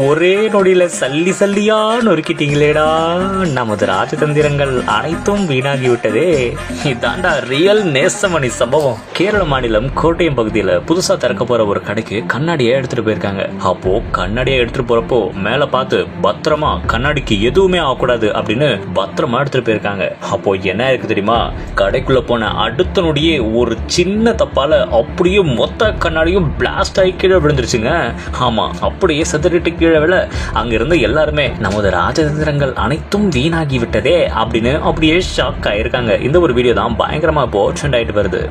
ஒரே நொடியில சல்லி சல்லியா நொறுக்கிட்டீங்களேடா. நமது ராஜதந்திரங்கள் அனைத்தும் வீணாகி விட்டதே. இதாண்டா ரியல் நேசமணி சம்பவம். கேரள மாநிலம் கோட்டயம் பகுதியில புதுசா திறக்க போற ஒரு கடைக்கு கண்ணாடியை எடுத்துட்டு போயிருக்காங்க. அப்போ கண்ணாடியை எடுத்துட்டு போறப்போ மேல பார்த்து பத்திரமா கண்ணாடிக்கு எதுவுமே ஆகக்கூடாது அப்படின்னு பத்திரமா எடுத்துட்டு போயிருக்காங்க. அப்போ என்ன இருக்கு தெரியுமா, கடைக்குள்ள போன அடுத்த நொடியே ஒரு சின்ன தப்பால அப்படியே மொத்த கண்ணாடியும் பிளாஸ்ட் ஆகி கீழே விழுந்துருச்சுங்க. ஆமா, அப்படியே செதறிட்டு கீழே விழ அங்க இருந்து எல்லாருமே நமது ராஜதந்திரங்கள் அனைத்தும் வீணாகி விட்டதே அப்படின்னு அப்படியே ஷாக் ஆயிருக்காங்க. இந்த ஒரு வீடியோ தான் பயங்கரமா இப்போ ட்ரெண்ட் ஆயிட்டு வருது.